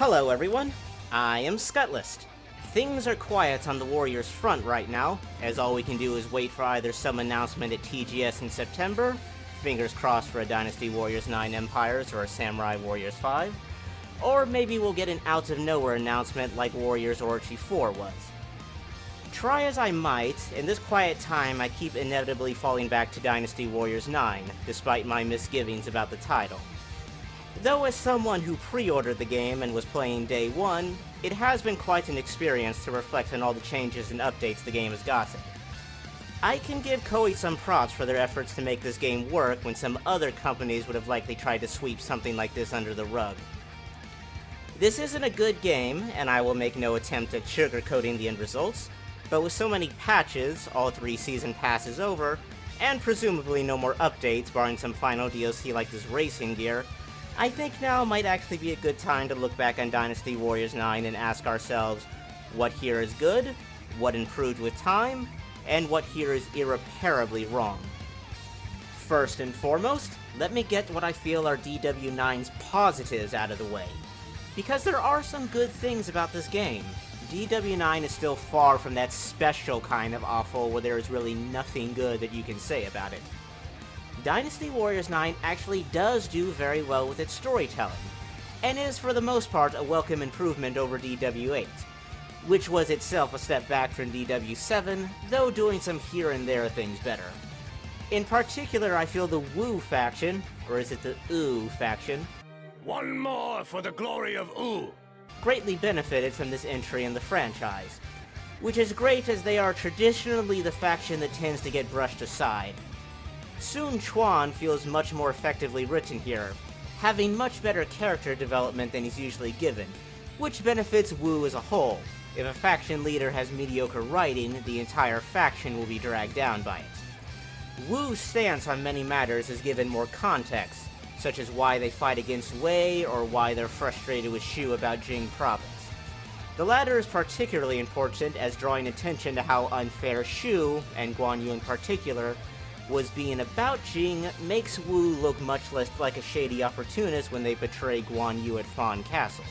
Hello everyone, I am Scuttlest. Things are quiet on the Warriors front right now, as all we can do is wait for either some announcement at TGS in September, fingers crossed for a Dynasty Warriors 9 Empires or a Samurai Warriors 5, or maybe we'll get an out-of-nowhere announcement like Warriors Orochi 4 was. Try as I might, in this quiet time I keep inevitably falling back to Dynasty Warriors 9, despite my misgivings about the title. Though as someone who pre-ordered the game and was playing day one, it has been quite an experience to reflect on all the changes and updates the game has gotten. I can give Koei some props for their efforts to make this game work when some other companies would have likely tried to sweep something like this under the rug. This isn't a good game, and I will make no attempt at sugarcoating the end results, but with so many patches, all 3 season passes over, and presumably no more updates barring some final DLC like this racing gear, I think now might actually be a good time to look back on Dynasty Warriors 9 and ask ourselves, what here is good, what improved with time, and what here is irreparably wrong. First and foremost, let me get what I feel are DW9's positives out of the way. Because there are some good things about this game. DW9 is still far from that special kind of awful where there is really nothing good that you can say about it. Dynasty Warriors 9 actually does do very well with its storytelling, and is for the most part a welcome improvement over DW8, which was itself a step back from DW7, though doing some here and there things better. In particular, I feel the Wu faction, or is it the Ooh faction? One more for the glory of Ooh! Greatly benefited from this entry in the franchise, which is great as they are traditionally the faction that tends to get brushed aside. Sun Quan feels much more effectively written here, having much better character development than he's usually given, which benefits Wu as a whole. If a faction leader has mediocre writing, the entire faction will be dragged down by it. Wu's stance on many matters is given more context, such as why they fight against Wei or why they're frustrated with Shu about Jing Province. The latter is particularly important as drawing attention to how unfair Shu, and Guan Yu in particular, was being about Jing makes Wu look much less like a shady opportunist when they betray Guan Yu at Fawn Castle.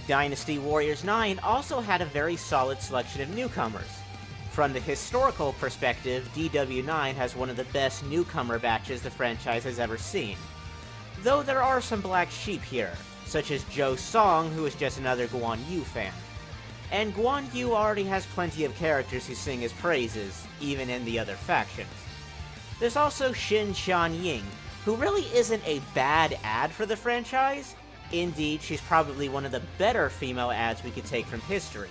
Dynasty Warriors 9 also had a very solid selection of newcomers. From the historical perspective, DW9 has one of the best newcomer batches the franchise has ever seen. Though there are some black sheep here, such as Zhou Song, who is just another Guan Yu fan. And Guan Yu already has plenty of characters who sing his praises, even in the other factions. There's also Xin Xianying, who really isn't a bad ad for the franchise. Indeed, she's probably one of the better female ads we could take from history.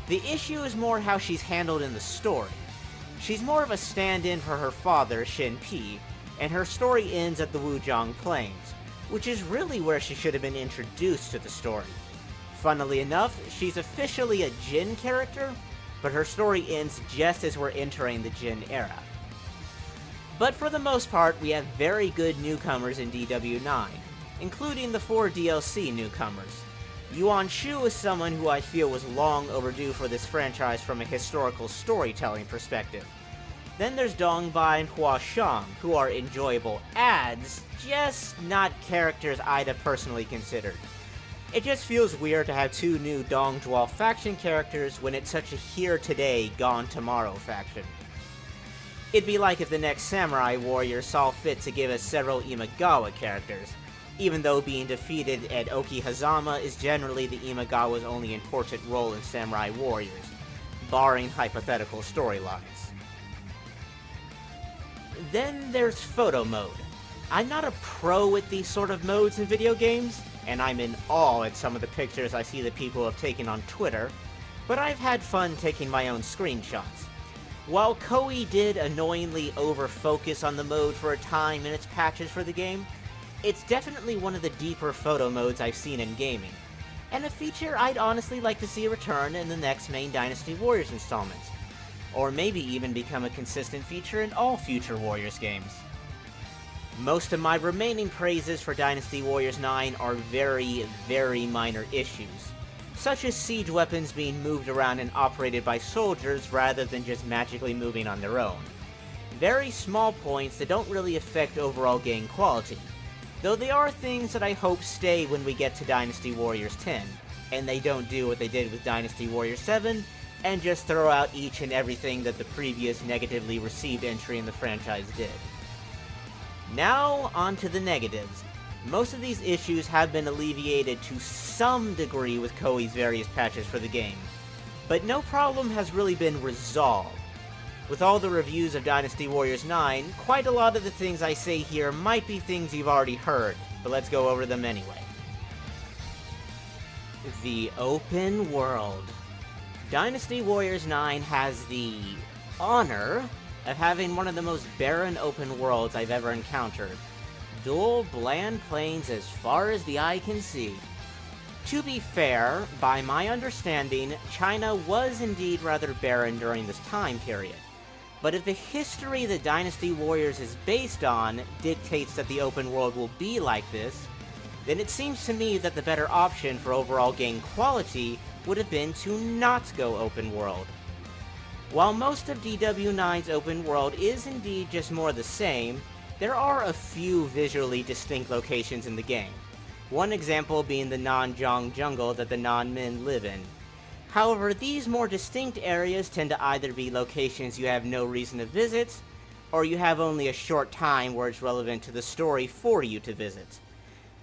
The issue is more how she's handled in the story. She's more of a stand-in for her father, Shin Pi, and her story ends at the Wuzhong Plains, which is really where she should have been introduced to the story. Funnily enough, she's officially a Jin character, but her story ends just as we're entering the Jin era. But for the most part, we have very good newcomers in DW9, including the 4 DLC newcomers. Yuan Shu is someone who I feel was long overdue for this franchise from a historical storytelling perspective. Then there's Dongbai and Hua Shang, who are enjoyable ads, just not characters I'd have personally considered. It just feels weird to have 2 new Dongzhuo faction characters when it's such a here today, gone tomorrow faction. It'd be like if the next Samurai Warriors saw fit to give us several Imagawa characters, even though being defeated at Okihazama is generally the Imagawa's only important role in Samurai Warriors, barring hypothetical storylines. Then there's Photo Mode. I'm not a pro at these sort of modes in video games, and I'm in awe at some of the pictures I see that people have taken on Twitter, but I've had fun taking my own screenshots. While Koei did annoyingly over-focus on the mode for a time in its patches for the game, it's definitely one of the deeper photo modes I've seen in gaming, and a feature I'd honestly like to see return in the next main Dynasty Warriors installments, or maybe even become a consistent feature in all future Warriors games. Most of my remaining praises for Dynasty Warriors 9 are very, very minor issues, such as siege weapons being moved around and operated by soldiers rather than just magically moving on their own. Very small points that don't really affect overall game quality, though they are things that I hope stay when we get to Dynasty Warriors 10, and they don't do what they did with Dynasty Warriors 7, and just throw out each and everything that the previous negatively received entry in the franchise did. Now, on to the negatives. Most of these issues have been alleviated to some degree with Koei's various patches for the game, but no problem has really been resolved. With all the reviews of Dynasty Warriors 9, quite a lot of the things I say here might be things you've already heard, but let's go over them anyway. The open world. Dynasty Warriors 9 has the honor of having one of the most barren open worlds I've ever encountered. Dull, bland plains as far as the eye can see. To be fair, by my understanding, China was indeed rather barren during this time period. But if the history that Dynasty Warriors is based on dictates that the open world will be like this, then it seems to me that the better option for overall game quality would have been to not go open world. While most of DW9's open world is indeed just more the same, there are a few visually distinct locations in the game. One example being the non-Zhong jungle that the non-men live in. However, these more distinct areas tend to either be locations you have no reason to visit, or you have only a short time where it's relevant to the story for you to visit.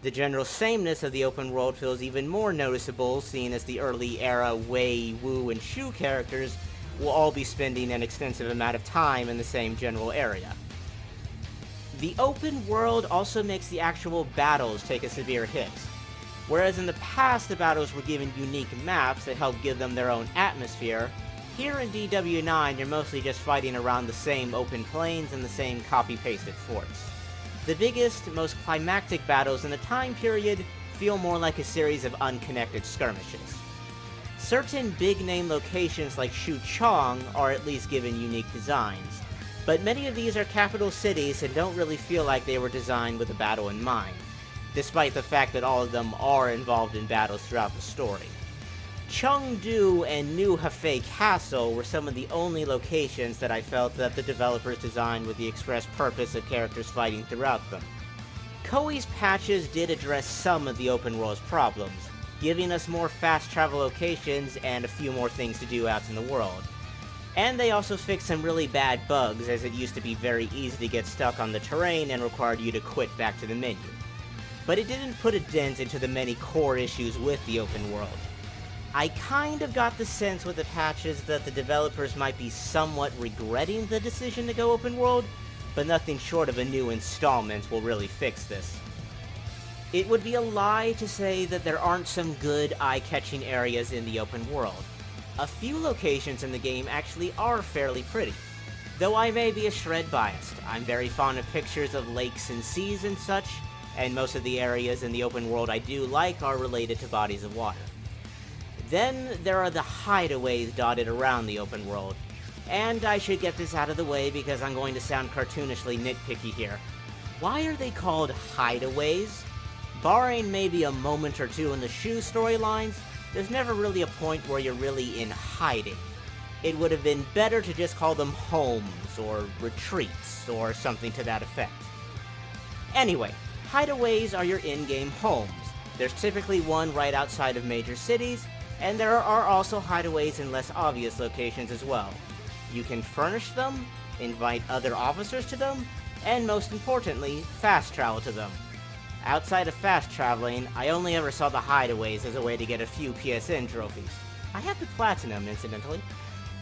The general sameness of the open world feels even more noticeable, seeing as the early era Wei, Wu, and Shu characters will all be spending an extensive amount of time in the same general area. The open world also makes the actual battles take a severe hit. Whereas in the past the battles were given unique maps that helped give them their own atmosphere, here in DW9 you're mostly just fighting around the same open plains and the same copy-pasted forts. The biggest, most climactic battles in the time period feel more like a series of unconnected skirmishes. Certain big-name locations like Xuchang are at least given unique designs, but many of these are capital cities and don't really feel like they were designed with a battle in mind, despite the fact that all of them are involved in battles throughout the story. Chengdu and New Hefei Castle were some of the only locations that I felt that the developers designed with the express purpose of characters fighting throughout them. Koei's patches did address some of the open world's problems, giving us more fast travel locations and a few more things to do out in the world. And they also fixed some really bad bugs, as it used to be very easy to get stuck on the terrain and required you to quit back to the menu. But it didn't put a dent into the many core issues with the open world. I kind of got the sense with the patches that the developers might be somewhat regretting the decision to go open world, but nothing short of a new installment will really fix this. It would be a lie to say that there aren't some good eye-catching areas in the open world. A few locations in the game actually are fairly pretty. Though I may be a shred biased, I'm very fond of pictures of lakes and seas and such, and most of the areas in the open world I do like are related to bodies of water. Then there are the hideaways dotted around the open world. And I should get this out of the way because I'm going to sound cartoonishly nitpicky here. Why are they called hideaways? Barring maybe a moment or two in the Shu storylines, there's never really a point where you're really in hiding. It would have been better to just call them homes, or retreats, or something to that effect. Anyway, hideaways are your in-game homes. There's typically one right outside of major cities, and there are also hideaways in less obvious locations as well. You can furnish them, invite other officers to them, and most importantly, fast travel to them. Outside of fast traveling, I only ever saw the hideaways as a way to get a few PSN trophies. I have the platinum, incidentally.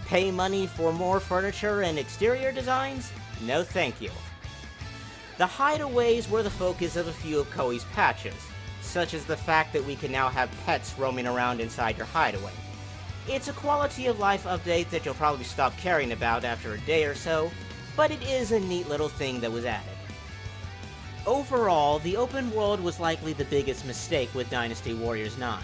Pay money for more furniture and exterior designs? No thank you. The hideaways were the focus of a few of Koei's patches, such as the fact that we can now have pets roaming around inside your hideaway. It's a quality of life update that you'll probably stop caring about after a day or so, but it is a neat little thing that was added. Overall, the open world was likely the biggest mistake with Dynasty Warriors 9.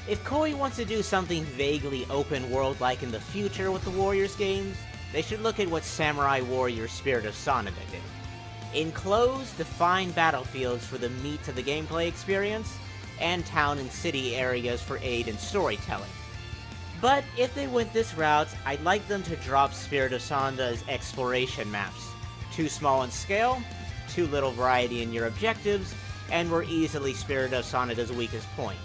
If Koei wants to do something vaguely open world-like in the future with the Warriors games, they should look at what Samurai Warriors Spirit of Sonata did. Enclose defined battlefields for the meat of the gameplay experience, and town and city areas for aid in storytelling. But if they went this route, I'd like them to drop Spirit of Sonata's exploration maps. Too small in scale, too little variety in your objectives, and were easily spared of Sonoda's weakest point.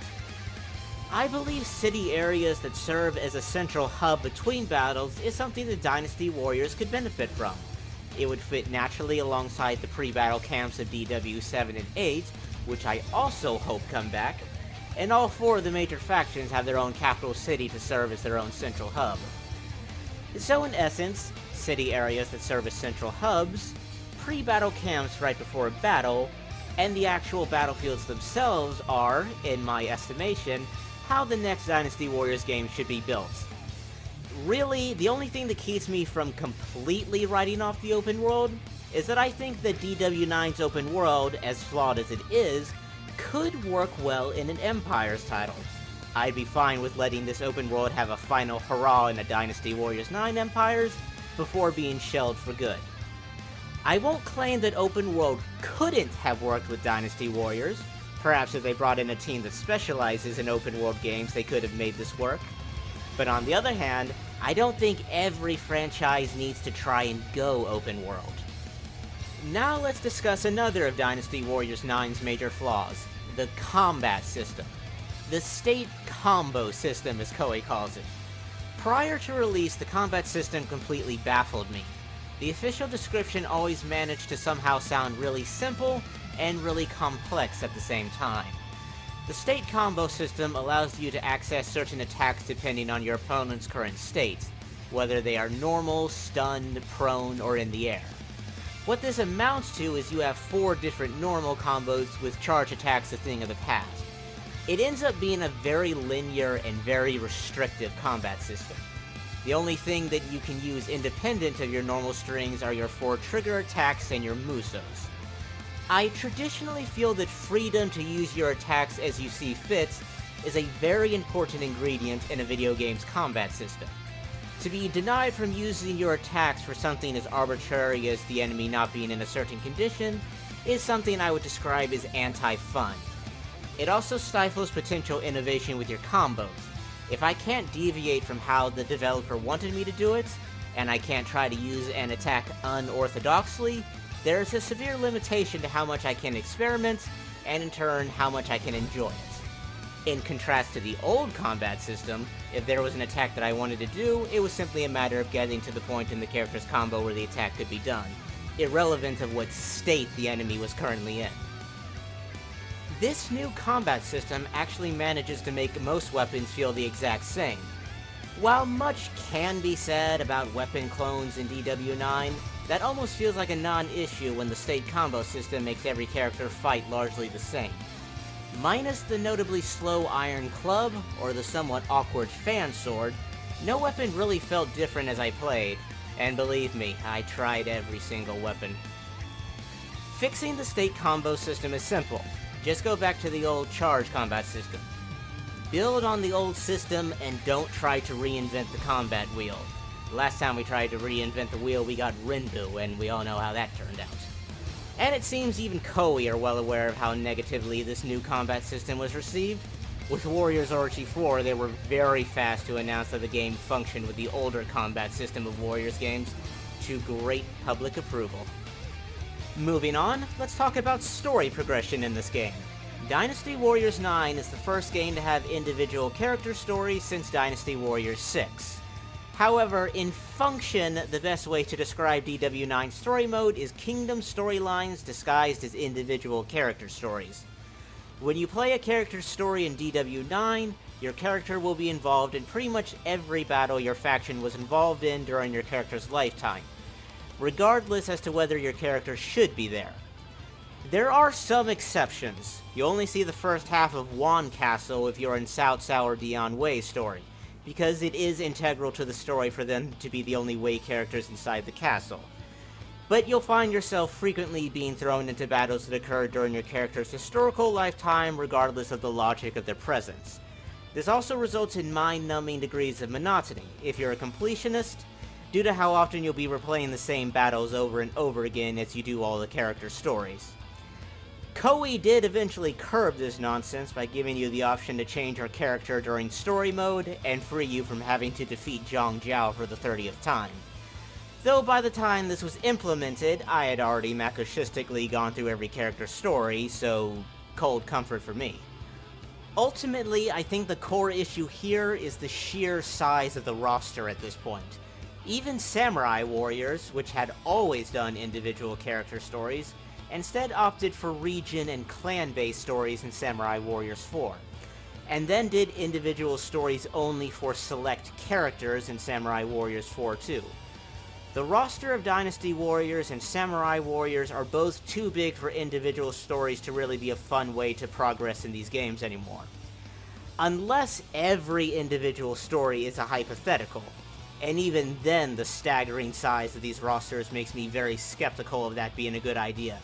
I believe city areas that serve as a central hub between battles is something the Dynasty Warriors could benefit from. It would fit naturally alongside the pre-battle camps of DW7 and 8, which I also hope come back, and all 4 of the major factions have their own capital city to serve as their own central hub. So in essence, city areas that serve as central hubs, pre-battle camps right before a battle, and the actual battlefields themselves are, in my estimation, how the next Dynasty Warriors game should be built. Really, the only thing that keeps me from completely writing off the open world is that I think that DW9's open world, as flawed as it is, could work well in an Empires title. I'd be fine with letting this open world have a final hurrah in a Dynasty Warriors 9 Empires before being shelled for good. I won't claim that open world couldn't have worked with Dynasty Warriors. Perhaps if they brought in a team that specializes in open world games, they could have made this work. But on the other hand, I don't think every franchise needs to try and go open world. Now let's discuss another of Dynasty Warriors 9's major flaws, the combat system. The state combo system, as Koei calls it. Prior to release, the combat system completely baffled me. The official description always managed to somehow sound really simple and really complex at the same time. The state combo system allows you to access certain attacks depending on your opponent's current state, whether they are normal, stunned, prone, or in the air. What this amounts to is you have 4 different normal combos with charge attacks a thing of the past. It ends up being a very linear and very restrictive combat system. The only thing that you can use independent of your normal strings are your 4 trigger attacks and your musos. I traditionally feel that freedom to use your attacks as you see fit is a very important ingredient in a video game's combat system. To be denied from using your attacks for something as arbitrary as the enemy not being in a certain condition is something I would describe as anti-fun. It also stifles potential innovation with your combos. If I can't deviate from how the developer wanted me to do it, and I can't try to use an attack unorthodoxly, there is a severe limitation to how much I can experiment, and in turn, how much I can enjoy it. In contrast to the old combat system, if there was an attack that I wanted to do, it was simply a matter of getting to the point in the character's combo where the attack could be done, irrelevant of what state the enemy was currently in. This new combat system actually manages to make most weapons feel the exact same. While much can be said about weapon clones in DW9, that almost feels like a non-issue when the state combo system makes every character fight largely the same. Minus the notably slow iron club, or the somewhat awkward fan sword, no weapon really felt different as I played, and believe me, I tried every single weapon. Fixing the state combo system is simple. Just go back to the old charge combat system. Build on the old system and don't try to reinvent the combat wheel. Last time we tried to reinvent the wheel, we got Rinbu, and we all know how that turned out. And it seems even Koei are well aware of how negatively this new combat system was received. With Warriors Orochi 4, they were very fast to announce that the game functioned with the older combat system of Warriors games, to great public approval. Moving on, let's talk about story progression in this game. Dynasty Warriors 9 is the first game to have individual character stories since Dynasty Warriors 6. However, in function, the best way to describe DW9 story mode is kingdom storylines disguised as individual character stories. When you play a character's story in DW9, your character will be involved in pretty much every battle your faction was involved in during your character's lifetime, regardless as to whether your character should be there. There are some exceptions. You only see the first half of Wan Castle if you're in Cao Cao or Dian Wei's story, because it is integral to the story for them to be the only Wei characters inside the castle. But you'll find yourself frequently being thrown into battles that occur during your character's historical lifetime regardless of the logic of their presence. This also results in mind-numbing degrees of monotony if you're a completionist, due to how often you'll be replaying the same battles over and over again as you do all the character stories. Koei did eventually curb this nonsense by giving you the option to change your character during story mode and free you from having to defeat Zhang Jiao for the 30th time. Though by the time this was implemented, I had already masochistically gone through every character's story, so cold comfort for me. Ultimately, I think the core issue here is the sheer size of the roster at this point. Even Samurai Warriors, which had always done individual character stories, instead opted for region and clan-based stories in Samurai Warriors 4, and then did individual stories only for select characters in Samurai Warriors 4 too. The roster of Dynasty Warriors and Samurai Warriors are both too big for individual stories to really be a fun way to progress in these games anymore. Unless every individual story is a hypothetical, and even then the staggering size of these rosters makes me very skeptical of that being a good idea.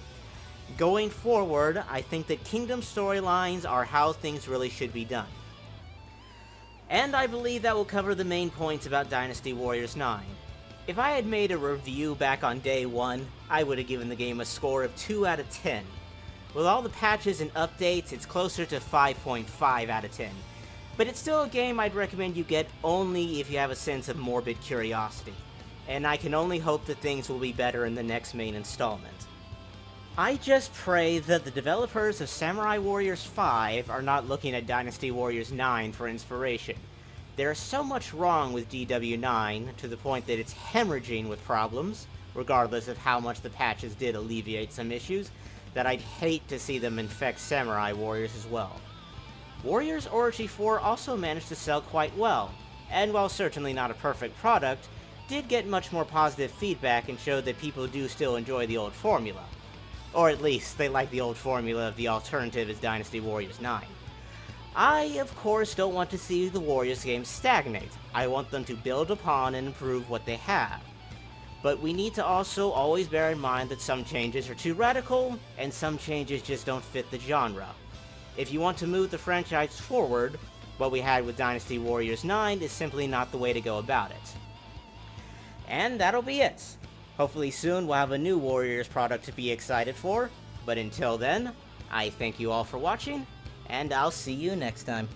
Going forward, I think that Kingdom storylines are how things really should be done. And I believe that will cover the main points about Dynasty Warriors 9. If I had made a review back on day 1, I would have given the game a score of 2 out of 10. With all the patches and updates, it's closer to 5.5 out of 10. But it's still a game I'd recommend you get only if you have a sense of morbid curiosity. And I can only hope that things will be better in the next main installment. I just pray that the developers of Samurai Warriors 5 are not looking at Dynasty Warriors 9 for inspiration. There's so much wrong with DW9 to the point that it's hemorrhaging with problems, regardless of how much the patches did alleviate some issues, that I'd hate to see them infect Samurai Warriors as well. Warriors Orgy 4 also managed to sell quite well, and while certainly not a perfect product, did get much more positive feedback and showed that people do still enjoy the old formula. Or at least, they like the old formula of the alternative as Dynasty Warriors 9. I, of course, don't want to see the Warriors games stagnate. I want them to build upon and improve what they have. But we need to also always bear in mind that some changes are too radical, and some changes just don't fit the genre. If you want to move the franchise forward, what we had with Dynasty Warriors 9 is simply not the way to go about it. And that'll be it. Hopefully soon we'll have a new Warriors product to be excited for, but until then, I thank you all for watching, and I'll see you next time.